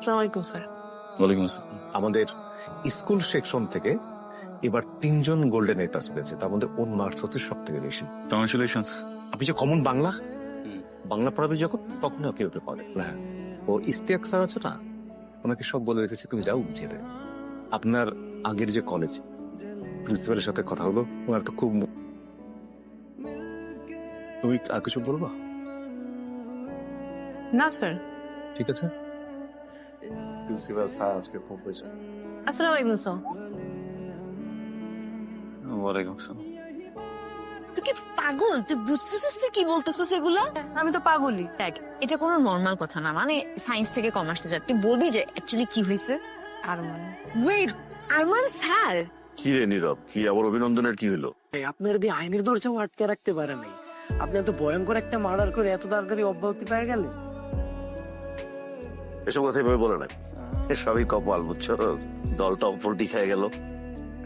আসসালামু আলাইকুম স্যার। ওয়ালাইকুম আসসালাম। আমাদের স্কুল সেকশন থেকে এবার 3 জন গোল্ডেন এ প্লাস পেয়েছে, তার মধ্যে ওর মার্কস হচ্ছে সব থেকে বেশি। কংগ্রেচুলেশনস। আপনি যে কমন বাংলা পড়াবে যখন তখন ওকে ওকে পড়ে না। ও ইস্তিয়াক স্যার আছে না, ওনাকে সব বলে রেখেছে তুমি যাও বুঝিয়ে দেয়। আপনার আগের যে কলেজ প্রিন্সিপালের সাথে কথা হলো, ওনার তো খুব তুমি আর কিছু বলবা? না স্যার। ঠিক আছে, প্রিন্সিপাল স্যার আজকে খুব হয়েছে। আসসালামু আলাইকুম স্যার। ওয়ালাইকুম আসসালাম। তুই কি পাগল? তুই বুঝতেছিস তুই কি বলতেছিস এগুলা? আমি তো পাগলই। দেখ, এটা কোনো নর্মাল কথা না, মানে সায়েন্স থেকে কমার্সে যা তুই বলবি যে অ্যাকচুয়ালি কি হয়েছে। আরমান। Wait, Arman sir? কি রে নীরব, কি আবার অভিনন্দনের কি হলো? আপনার দিয়ে আইনের দরজাও আটকে রাখতে পারে নাই। আপনি এত ভয়ঙ্কর একটা মার্ডার করে এত তাড়াতাড়ি অব্যাহতি পেয়ে গেলেন। এসব কথা এভাবে বলে না, সবই কপাল বুঝছো। দলটা উপর দিখায় গেল,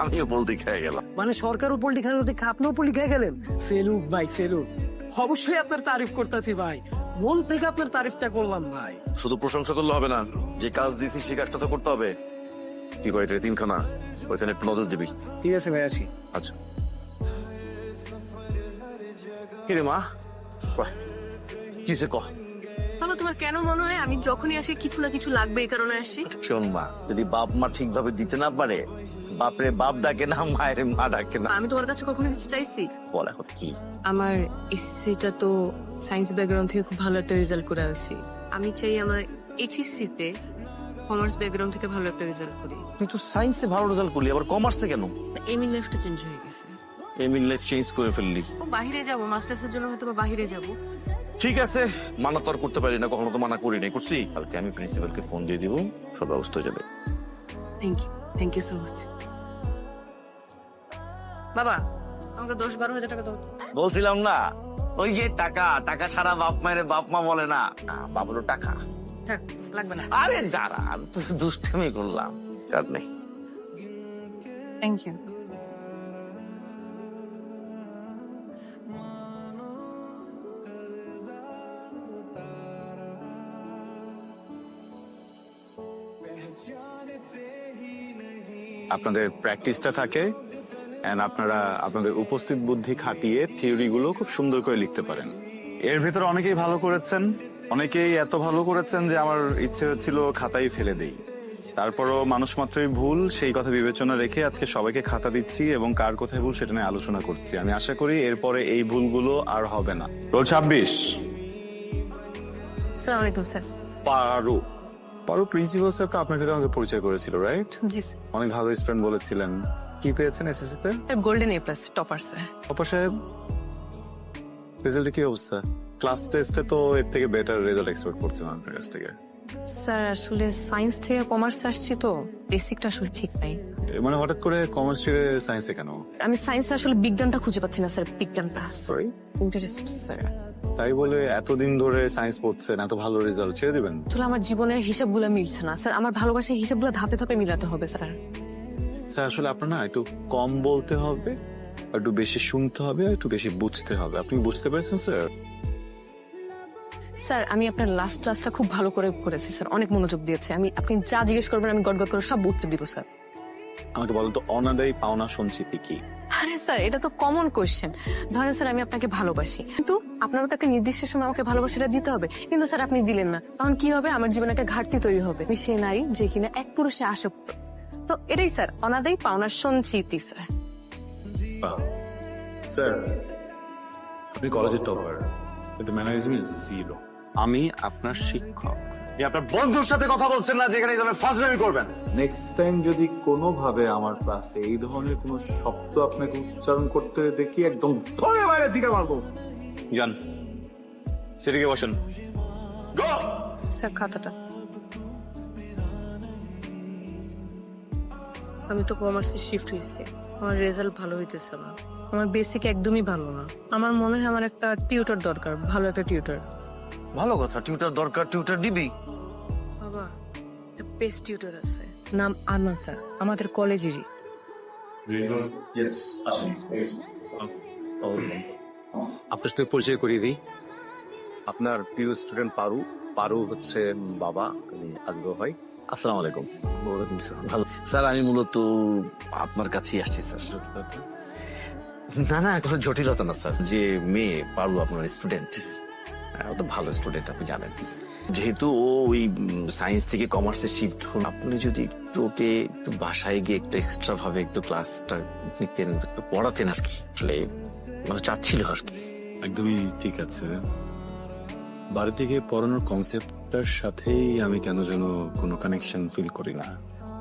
আমিও উপর দিখায় গেলাম। মানে সরকার উপর লিখা দেখে আপনিও উপর লিখে গেলেন। সেলুট ভাই, সেলুট। অবশ্যই আপনার তারিফ করতেছি ভাই, মন থেকে আপনার তারিফটা করলাম ভাই। শুধু প্রশংসা করলে হবে না, যে কাজ দিয়েছি সে কাজটা তো করতে হবে। কি কয় এটা তিনখানা, ওইখানে একটু নজর দিবি। ঠিক আছে ভাই, আসি। আচ্ছা। কি রে মা, কি সে কহ? বাবা, তোমার কেন মনে হয় আমি যখনই আসি কিছু না কিছু লাগবে এই কারণে আসি? শোন মা, যদি বাপ মা ঠিকভাবে দিতে না পারে, বাপরে বাপ ডাকে না, মায়ের মা ডাকে না। আমি তোমার কাছে কখনো কিছু চাইছি? বল এখন কি? আমার এসএসসিটা তো সায়েন্স ব্যাকগ্রাউন্ড থেকে খুব ভালো একটা রেজাল্ট করে আসছি। আমি চাই আমার এইচএসসি তে কমার্স ব্যাকগ্রাউন্ড থেকে ভালো একটা রেজাল্ট করি। তুই তো সায়েন্সে ভালো রেজাল্ট করলি, আবার কমার্সে কেন? এমইন লাইফটা চেঞ্জ হয়ে গেছে। এমিন লাইফ চেঞ্জ করে ফেললি? ও বাইরে যাব, মাস্টার্সের জন্য হয়তো বা বাইরে যাব। ঠিক আছে, মানা তো আর করতে পারি না, কখনো তো মানা করি নাই, করছি। কালকে আমি প্রিন্সিপালকে ফোন দিয়ে দিব, সব ব্যবস্থা হয়ে যাবে। Thank you so much. বাবা, আমাকে 10-12 হাজার টাকা দাও। বলছিলাম না, ওই যে টাকা, টাকা ছাড়া বাপ মায়ের বাপ মা বলে না, বাবুরও টাকা। থাক, লাগবে না। আরে দাঁড়া, আমি তো দুষ্টামি করলাম, কার নেই। Thank you. আপনাদের প্র্যাকটিসটা থাকে এন্ড আপনারা আপনাদের উপস্থিত বুদ্ধি খাটিয়ে থিওরি গুলো খুব সুন্দর করে লিখতে পারেন। এর ভেতরে অনেকেই ভালো করেছেন, অনেকেই এত ভালো করেছেন যে আমার ইচ্ছে হচ্ছিল খাতায় ফেলে দেই। তারপরও মানুষ মাত্রই ভুল, সেই কথা বিবেচনা রেখে আজকে সবাইকে খাতা দিচ্ছি এবং কার কোথায় ভুল সেটা নিয়ে আলোচনা করছি। আমি আশা করি এরপরে এই ভুলগুলো আর হবে না। রোল 26। আসসালামু আলাইকুম স্যার। পারু। পারো প্রিন্সিপাল স্যার তো আপনাকে আমাকে পরিচয় করেছিল, রাইট? জি অনেক ভালো স্টুডেন্ট বলেছিলেন। কি পেয়েছেন এসএসসি তে? Sir, golden A plus topper sir. অপা সাহেব, রেজাল্টে কি অবস্থা? ক্লাস টেস্টে তো এর থেকে বেটার রেজাল্ট এক্সপেক্ট করছিলাম আপনার কাছ থেকে। স্যার আসলে সায়েন্স থেকে কমার্স আসছি তো বেসিকটা আসলে ঠিক নাই। মানে হঠাৎ করে কমার্স ছেড়ে সায়েন্সে কেন? আমি সায়েন্সে আসলে বিজ্ঞানটা খুঁজে পাচ্ছি না স্যার, বিজ্ঞানটা সরি, ইন্টারেস্ট স্যার। তাই বলে এতদিন ধরে সায়েন্স পড়ছেন, এত ভালো রেজাল্ট ছেড়ে দিবেন? আসলে আমার জীবনের হিসাবগুলো মিলছে না স্যার, আমার ভালোবাসার হিসাবগুলো ধাপে ধাপে মিলাতে হবে স্যার। স্যার আসলে আপনার না একটু কম বলতে হবে, একটু বেশি শুনতে হবে, একটু বেশি বুঝতে হবে। আপনি বুঝতে পারছেন স্যার? স্যার আমি আপনার লাস্ট ক্লাসটা খুব ভালো করে করেছি স্যার, অনেক মনোযোগ দিয়েছে। আপনি যা জিজ্ঞেস করবেন আমি গড়গড় করে সব উত্তর দিব স্যার। আমাকে বলেন তো, অনাদায়ী পাওনা সঞ্চিতি কি? আরে স্যার, এটা তো কমন কোয়েশ্চেন। ধরেন স্যার আমি আপনাকে ভালোবাসি, কিন্তু আপনারও তো একটা নির্দিষ্ট সময় আমাকে ভালোবাসাটা দিতে হবে, কিন্তু স্যার আপনি দিলেন না। তখন কি হবে? আমার জীবনে একটা ঘাটতি তৈরি হবে। আমি সে নারী যে কিনা এক পুরুষে আসক্ত। তো এটাই স্যার অনাদায়ী পাওনার সঞ্চিতি স্যার। স্যার আপনি কলেজের টপার, কিন্তু ম্যানারিজম ইজ জিরো। আমি আপনার শিক্ষক। আপনার বন্ধুর সাথে কথা বলছেন না, যেখানে এই ধরনের ফাজলামি করবেন। নেক্সট টাইম যদি কোনোভাবে আমার ক্লাসে এই ধরনের কোনো শব্দ আপনাকে উচ্চারণ করতে দেখি, একদম ধরে বাইরে দিকে মারবো। যান, সিটিকে বসেন। গো। স্যার খাতাটা। আমি তো কমার্সে শিফট হয়েছি, আমার রেজাল্ট ভালো হইতেছে না, আমার বেসিক একদমই ভালো না। আমার মনে হয় আমার একটা টিউটর দরকার, ভালো একটা টিউটর। ভালো কথা, টিউটার দরকার, টিউটার দিবি। বাবা, একটা বেস্ট টিউটর আছে, নাম আরমান স্যার, আমাদের কলেজেরই। আপনার সাথে পরিচয় করিয়ে দিই। আপনার প্রিয় স্টুডেন্ট পারু, পারু হচ্ছে বাবা, উনি আজগর ভাই। আসসালামু আলাইকুম। ভালো স্যার, আমি মূলত আপনার কাছেই আসছি স্যার। না না, কোনো জটিলতা না স্যার। যে মেয়ে পারু আপনার স্টুডেন্ট, ও তো ভালো স্টুডেন্ট, আপনি জানেন। যেহেতু ও ওই সায়েন্স থেকে কমার্সে শিফট হল, আপনি যদি একটু ওকে একটু বাসায় গিয়ে একটু এক্সট্রা ভাবে একটু ক্লাসটা নিতেন, একটু পড়াতেন আর কি, আসলে মানে চাচ্ছিল আর কি। একদমই ঠিক আছে। বাড়ি থেকে পড়ানোর কনসেপ্টটার সাথেই আমি কেন যেন কোনো কানেকশন ফিল করি না।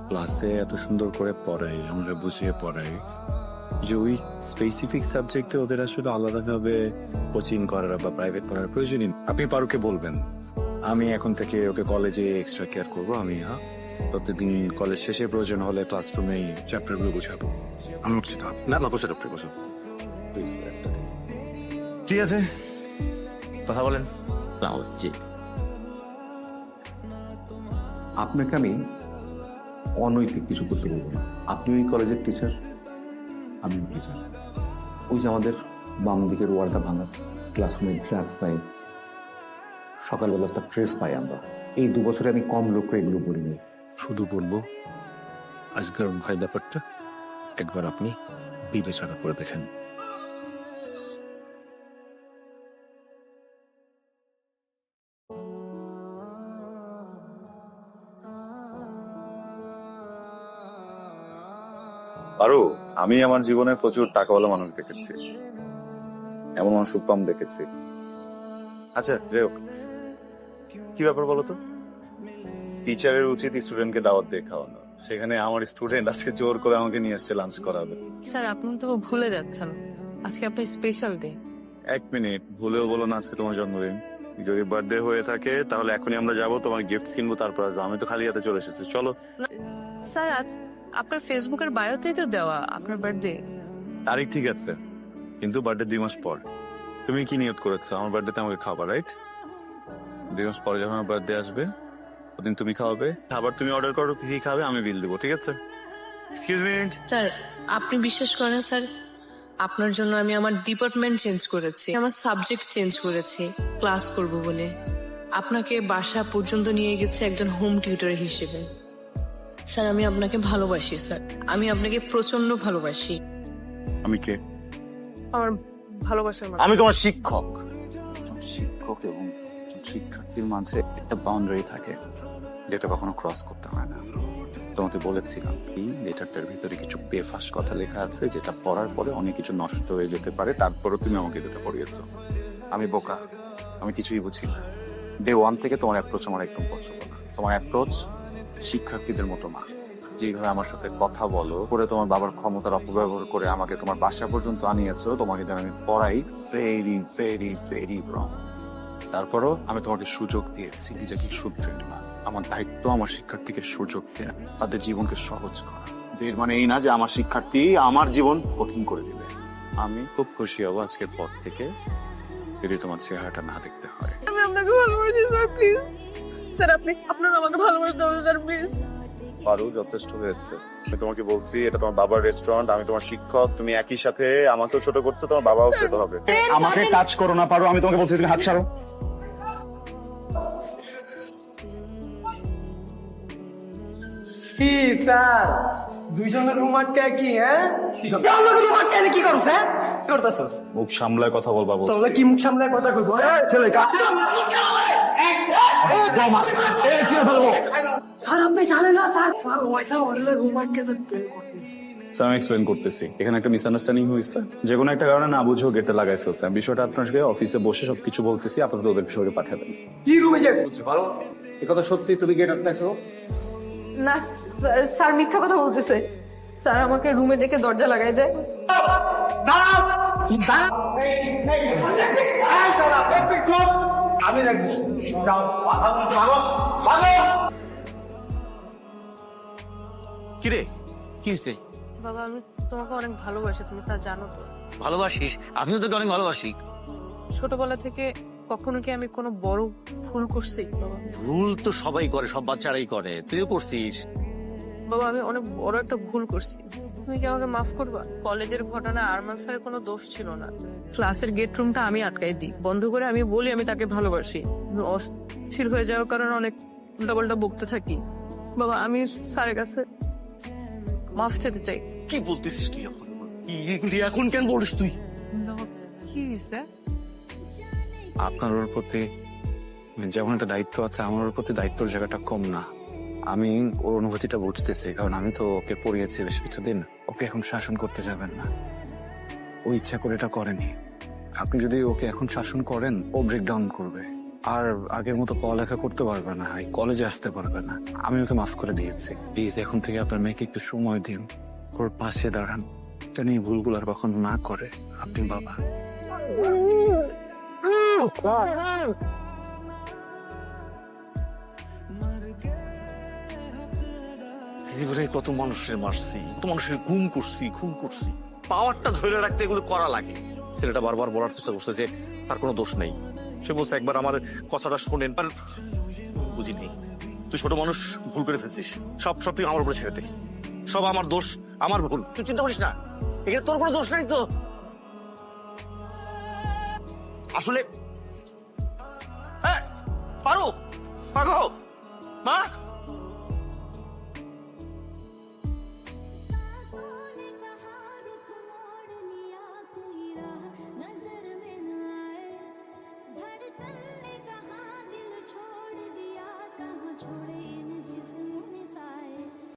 ক্লাসে এত সুন্দর করে পড়াই, আমরা বুঝিয়ে পড়াই, যে ওই স্পেসিফিক সাবজেক্টে ওদের আসলে আলাদাভাবে কোচিং করার বা প্রাইভেট পড়ার প্রয়োজনই নেই। আপনি পারুকে বলবেন আমি এখন থেকে ওকে কলেজে এক্সট্রা কেয়ার করবো। আমি প্রত্যেকদিন কলেজ শেষে প্রয়োজন হলে ক্লাসরুমেই চ্যাপ্টারগুলো বুঝাবো। আমি উঠছি তো। না না, বসে ডক্টর বসো প্লিজ। ঠিক আছে, কথা বলেন। জি, আপনাকে আমি অনৈতিক কিছু করতে বলবো না। আপনি ওই কলেজের টিচার, আমি টিচার। ওই যে আমাদের বাম দিকের ওয়ার্ডটা ভাঙা, ক্লাসরুমে ড্রাগস পাই, সকালবেলা একটা ফ্রেশ পাই আমরা। এই 2 বছরে আমি কম লোককে এগুলো বলিনি। শুধু বলবো আজকের ভাই ব্যাপারটা একবার আপনি বিবেচনা করে দেখেন। পারু, আমি আমার জীবনে প্রচুর টাকাওয়ালা মানুষ দেখেছি, এমন মানুষ খুব কম দেখেছি। আচ্ছা যাই হোক, কি ব্যাপার বলো তো? টিচারের উচিত স্টুডেন্টকে দাওয়াত দিয়ে খাওয়ানো, সেখানে আমার স্টুডেন্ট আজকে জোর করে আমাকে নিয়ে আসছে লাঞ্চ করাবে। স্যার আপনি তো ভুলে যাচ্ছেন, আজকে আপনার স্পেশাল ডে। 1 মিনিট, ভুলেও বলো না আজকে তোমার জন্মদিন। যদি বার্থডে হয়ে থাকে তাহলে এখনই আমরা যাবো, তোমার গিফট কিনবো, তারপর আসবো। আমি তো খালি হাতে চলে এসেছি, চলো। স্যার আজ আপনার ফেসবুকের বায়োতেই তো দেওয়া আপনার বার্থডে। তারিখ ঠিক আছে, কিন্তু বার্থডে 2 মাস পর। তুমি কি নিয়ত করেছো আমার বার্থডেতে আমাকে খাবার, রাইট? 2 মাস পরে যখন আমার বার্থডে আসবে ওদিন তুমি খাওয়াবে, খাবার তুমি অর্ডার করো, কি খাবে আমি বিল দেবো, ঠিক আছে? Excuse me. স্যার আপনি বিশ্বাস করেন স্যার, আপনার জন্য আমি আমার ডিপার্টমেন্ট চেঞ্জ করেছি, আমার সাবজেক্ট চেঞ্জ করেছি ক্লাস করব বলে। আপনাকে বাসা পর্যন্ত নিয়ে গেছে একজন হোম টিউটর হিসেবে। স্যার আমি আপনাকে ভালোবাসি স্যার, আমি আপনাকে প্রচন্ড ভালোবাসি। আমি কে? আমার ভালোবাসার মানুষ। আমি তোমার শিক্ষক। শিক্ষক এবং শিক্ষার্থীর মাঝে একটা বাউন্ডারি থাকে যেটা কখনো ক্রস করতে হয় না। তোমাকে বলেছিলাম এই লেটারটার ভিতরে কিছু বেফাস কথা লেখা আছে, যেটা পড়ার পরে অনেক কিছু নষ্ট হয়ে যেতে পারে, তারপরও তুমি আমাকে এটা পড়িয়েছো। আমি বোকা, আমি কিছুই বুঝি না। ডে 1 থেকে তোমার অ্যাপ্রোচ আমার একদম পছন্দ না। তোমার অ্যাপ্রোচ শিক্ষার্থীদের মতো না। যেভাবে আমার সাথে কথা বলো, করে তোমার বাবার ক্ষমতার অপব্যবহার করে আমাকে তোমার বাসা পর্যন্ত আনিয়েছো, তোমাকে আমি পড়াই, ভেরি ভেরি ভেরি রং। তারপরও আমি তোমাকে সুযোগ দিয়েছি নিজেকে শুধরে নেওয়া। আমার দায়িত্ব আমার শিক্ষার্থীকে সুযোগ দেয়া, তাদের জীবনকে সহজ করা। এর মানে এই না যে আমার শিক্ষার্থী আমার জীবন কঠিন করে দিবে। আমি খুব খুশি হব আজকের পর থেকে যদি তোমার চেহারাটা না দেখতে হয়। আমি আপনাকে ভালোবাসি স্যার, প্লিজ স্যার আপনি আপনার আমাকে ভালোবাসতে হবে স্যার, প্লিজ। পারু, যথেষ্ট হয়েছে। আমি তোমাকে বলছি এটা তোমার বাবার রেস্টুরেন্ট, আমি তোমার শিক্ষক, তুমি একই সাথে আমাকেও ছোট করছো, তোমার বাবাও ছোট হবে। আমাকে টাচ করো না পারো, আমি তোমাকে বলছি তুমি হাত ছাড়ো। কি স্যার, দুইজনের রুম আটকে কি? হ্যাঁ রুম আটকে কি করছ? হ্যাঁ কি করতেছস? মুখ সামলায় কথা বলবা বলছি। তাহলে কি মুখ সামলায় কথা কইবো? ছেলে স্যার আপনি জানেন না স্যার, স্যার ওইটা ওরলে রুম আটকে স্যার আমি এক্সপ্লেন করতেছি। এখানে একটা মিসআন্ডারস্ট্যান্ডিং হয়েছে, যে কোনো একটা কারণে না বুঝেও গেটটা লাগাই ফেলছে। আমি বিষয়টা আপনাকে অফিসে বসে সবকিছু বলতেছি, আপাতত ওদের বিষয়টা পাঠাবেন। কি রুমে যাবে? পারো, এ কথা সত্যি? তুমি গেট আটকাইছো? না স্যার মিথ্যা কথা বলতেছে। স্যার আমাকে রুমে ডেকে দরজা লাগাই দেয়। আমি দেখবো। কিরে কি হয়েছে? বাবা আমি তোমাকে অনেক ভালোবাসি, তুমি তা জানো তো। ভালোবাসিস? আমিও তোকে অনেক ভালোবাসি। ছোটবেলা থেকে কখনো কি আমি কোনো বড় ভুল করছি বাবা? ভুল তো সবাই করে, সব বাচ্চারাই করে, তুইও করছিস। বাবা আমি অনেক বড় একটা ভুল করছি, তুমি কি আমাকে মাফ করবা? কলেজের ঘটনা আরমান স্যারের কোনো দোষ ছিল না। ক্লাসের গেট রুমটা আমি আটকাই দিই, বন্ধ করে আমি বলি আমি তাকে ভালোবাসি। অস্থির হয়ে যাওয়ার কারণে অনেক উল্টাপাল্টা বকতে থাকি। বাবা আমি স্যারের কাছে মাফ চাইতে চাই। কি বলতেছিস তুই এখন? এগুলি এখন কেন বলিস তুই? বাবা, কি হয়েছে? আপনার ওর প্রতি যেমন একটা দায়িত্ব আছে, আমার ওর প্রতি দায়িত্বর জায়গাটা কম না। আমি ওর অনুভূতিটা বুঝতেছি, কারণ আমি তো ওকে পড়িয়েছি বেশ কিছুদিন। ওকে এখন শাসন করতে যাবেন না, ও ইচ্ছা করে এটা করেনি। আপনি যদি ওকে এখন শাসন করেন, ও ব্রেকডাউন করবে, আর আগের মতো পড়ালেখা করতে পারবে না, এই কলেজে আসতে পারবে না। আমি ওকে মাফ করে দিয়েছি। প্লিজ এখন থেকে আপনার মেয়েকে একটু সময় দিন, ওর পাশে দাঁড়ান, যেন এই ভুলগুলো আর কখনো না করে। আপনি বাবা। জীবনে কত মানুষের মারছি, কত মানুষের খুন করছি। পাওয়ারটা ধরে রাখতে এগুলো করা লাগে। ছেলেটা বারবার বলার চেষ্টা করছে যে তার কোনো দোষ নেই। সে বলছে একবার আমার কথাটা শোনেন, আর বুঝিনি। তুই ছোট মানুষ, ভুল করে ফেলছিস। সব তুই আমার উপরে ছেড়ে দে। সব আমার দোষ, আমার ভুল। তুই চিন্তা করিস না, এখানে তোর কোনো দোষ নেই তো। আসলে পারো মা